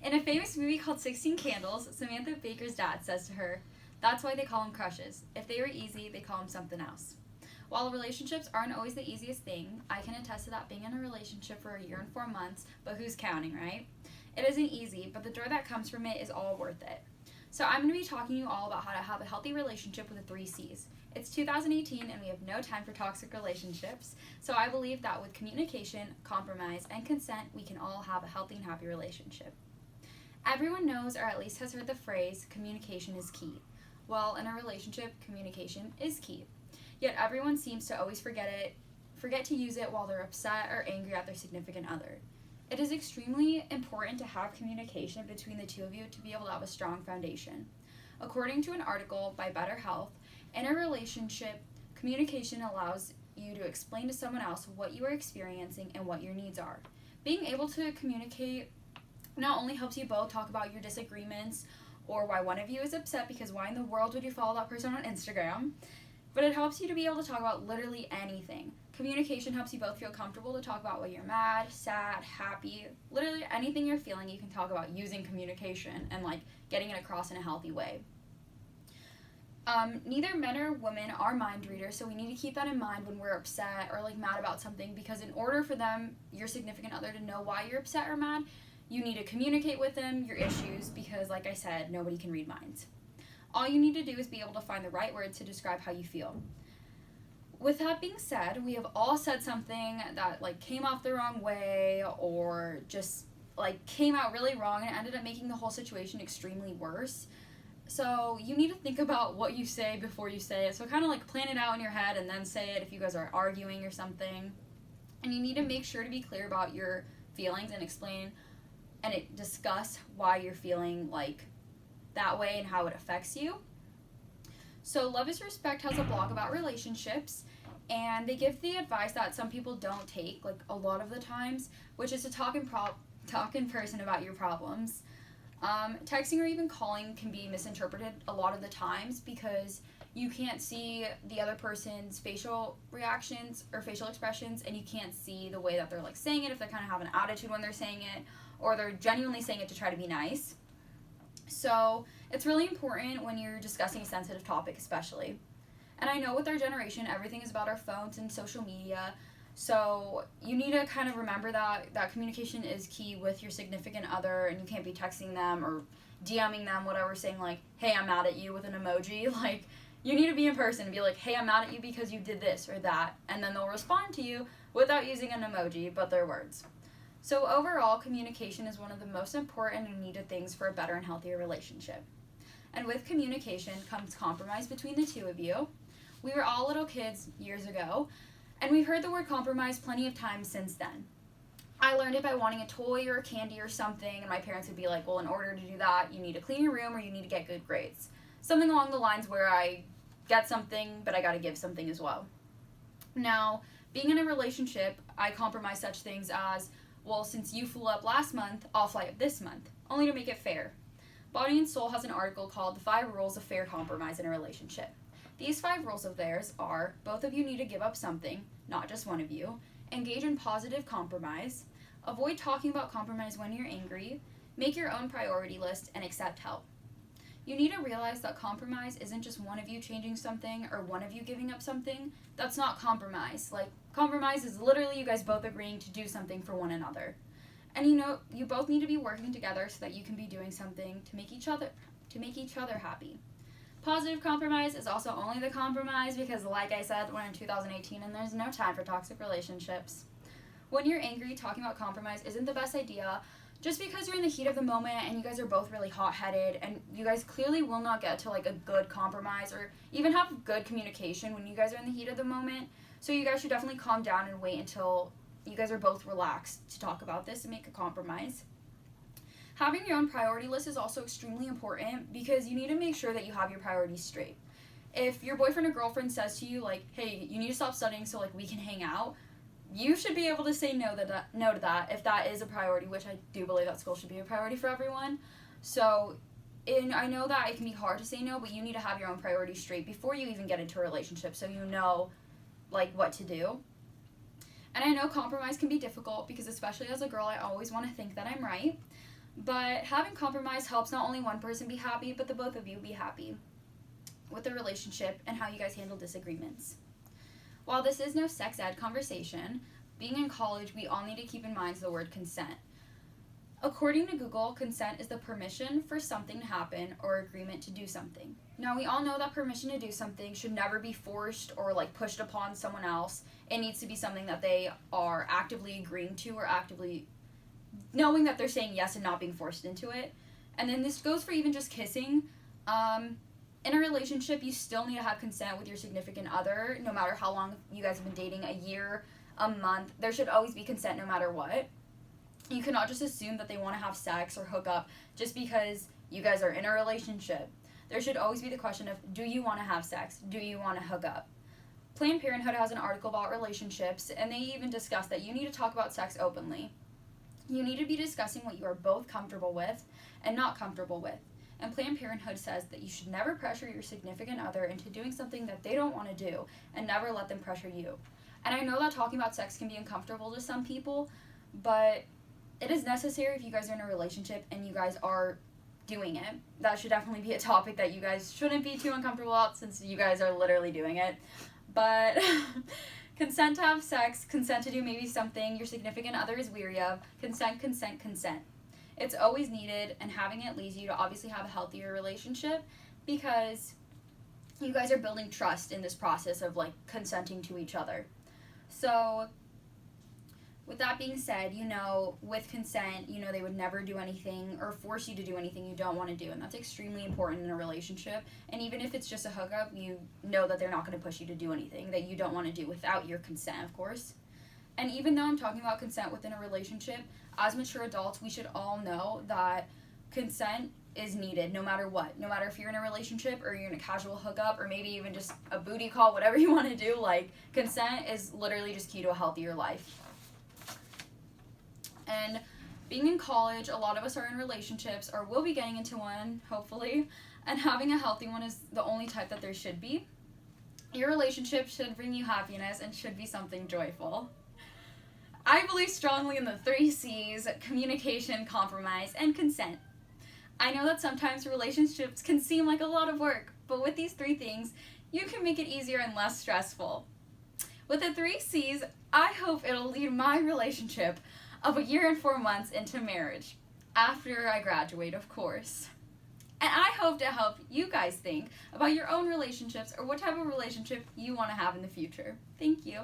In a famous movie called 16 Candles, Samantha Baker's dad says to her, "That's why they call them crushes. If they were easy, they call them something else." While relationships aren't always the easiest thing, I can attest to that being in a relationship for a year and 4 months, but who's counting, right? It isn't easy, but the joy that comes from it is all worth it. So I'm going to be talking to you all about how to have a healthy relationship with the 3 C's. It's 2018 and we have no time for toxic relationships, so I believe that with communication, compromise, and consent, we can all have a healthy and happy relationship. Everyone knows, or at least has heard the phrase, communication is key. Well, in a relationship, communication is key. Yet everyone seems to always forget to use it while they're upset or angry at their significant other. It is extremely important to have communication between the two of you to be able to have a strong foundation. According to an article by Better Health, in a relationship, communication allows you to explain to someone else what you are experiencing and what your needs are. Being able to communicate not only helps you both talk about your disagreements or why one of you is upset, because why in the world would you follow that person on Instagram, but it helps you to be able to talk about literally anything. Communication helps you both feel comfortable to talk about what you're mad, sad, happy, literally anything you're feeling you can talk about using communication and getting it across in a healthy way. Neither men or women are mind readers, so we need to keep that in mind when we're upset or mad about something, because in order for them, your significant other, to know why you're upset or mad, you need to communicate with them your issues, because like I said, nobody can read minds. All you need to do is be able to find the right words to describe how you feel. With that being said, we have all said something that came off the wrong way or just came out really wrong and ended up making the whole situation extremely worse. So you need to think about what you say before you say it. So kind of plan it out in your head and then say it if you guys are arguing or something. And you need to make sure to be clear about your feelings and explain and discuss why you're feeling that way and how it affects you. So Love is Respect has a blog about relationships, and they give the advice that some people don't take a lot of the times, which is to talk in person about your problems. Texting or even calling can be misinterpreted a lot of the times because you can't see the other person's facial reactions or facial expressions, and you can't see the way that they're saying it, if they're kind of having an attitude when they're saying it, or they're genuinely saying it to try to be nice. So it's really important when you're discussing a sensitive topic, especially. And I know with our generation, everything is about our phones and social media. So you need to kind of remember that communication is key with your significant other, and you can't be texting them or DMing them, whatever, saying hey, I'm mad at you with an emoji. You need to be in person and be hey, I'm mad at you because you did this or that. And then they'll respond to you without using an emoji, but their words. So overall, communication is one of the most important and needed things for a better and healthier relationship. And with communication comes compromise between the two of you. We were all little kids years ago, and we've heard the word compromise plenty of times since then. I learned it by wanting a toy or a candy or something, and my parents would be well, in order to do that, you need to clean your room or you need to get good grades. Something along the lines where I get something, but I gotta give something as well. Now, being in a relationship, I compromise such things as, well, since you flew up last month, I'll fly up this month, only to make it fair. Body and Soul has an article called The 5 Rules of Fair Compromise in a Relationship. These 5 rules of theirs are: both of you need to give up something, not just one of you, engage in positive compromise, avoid talking about compromise when you're angry, make your own priority list, and accept help. You need to realize that compromise isn't just one of you changing something or one of you giving up something. That's not compromise. Compromise is literally you guys both agreeing to do something for one another. And you both need to be working together so that you can be doing something to make each other happy. Positive compromise is also only the compromise because, like I said, we're in 2018 and there's no time for toxic relationships. When you're angry, talking about compromise isn't the best idea, just because you're in the heat of the moment and you guys are both really hot-headed and you guys clearly will not get to a good compromise or even have good communication when you guys are in the heat of the moment. So you guys should definitely calm down and wait until you guys are both relaxed to talk about this and make a compromise. Having your own priority list is also extremely important because you need to make sure that you have your priorities straight. If your boyfriend or girlfriend says to you hey, you need to stop studying so we can hang out, you should be able to say no to that if that is a priority, which I do believe that school should be a priority for everyone. So I know that it can be hard to say no, but you need to have your own priorities straight before you even get into a relationship so you know what to do. And I know compromise can be difficult because especially as a girl, I always want to think that I'm right. But having compromise helps not only one person be happy, but the both of you be happy with the relationship and how you guys handle disagreements. While this is no sex ed conversation, being in college, we all need to keep in mind the word consent. According to Google, consent is the permission for something to happen or agreement to do something. Now, we all know that permission to do something should never be forced or like pushed upon someone else. It needs to be something that they are actively agreeing to or actively knowing that they're saying yes and not being forced into it. And then this goes for even just kissing. In a relationship, you still need to have consent with your significant other, no matter how long you guys have been dating, a year, a month. There should always be consent no matter what. You cannot just assume that they want to have sex or hook up just because you guys are in a relationship. There should always be the question of, do you want to have sex? Do you want to hook up? Planned Parenthood has an article about relationships, and they even discuss that you need to talk about sex openly. You need to be discussing what you are both comfortable with and not comfortable with. And Planned Parenthood says that you should never pressure your significant other into doing something that they don't want to do, and never let them pressure you. And I know that talking about sex can be uncomfortable to some people, but it is necessary if you guys are in a relationship and you guys are doing it. That should definitely be a topic that you guys shouldn't be too uncomfortable about, since you guys are literally doing it. But consent to have sex, consent to do maybe something your significant other is weary of, consent, consent, consent. It's always needed, and having it leads you to obviously have a healthier relationship, because you guys are building trust in this process of like consenting to each other. So with that being said, with consent, they would never do anything or force you to do anything you don't want to do. And that's extremely important in a relationship. And even if it's just a hookup, you know that they're not going to push you to do anything that you don't want to do without your consent, of course. And even though I'm talking about consent within a relationship, as mature adults, we should all know that consent is needed no matter what. No matter if you're in a relationship or you're in a casual hookup or maybe even just a booty call, whatever you want to do, like, consent is literally just key to a healthier life. And being in college, a lot of us are in relationships or will be getting into one, hopefully, and having a healthy one is the only type that there should be. Your relationship should bring you happiness and should be something joyful. I believe strongly in the 3 C's: communication, compromise, and consent. I know that sometimes relationships can seem like a lot of work, but with these 3 things, you can make it easier and less stressful. With the 3 C's, I hope it'll lead my relationship of a year and 4 months into marriage, after I graduate, of course. And I hope to help you guys think about your own relationships or what type of relationship you want to have in the future. Thank you.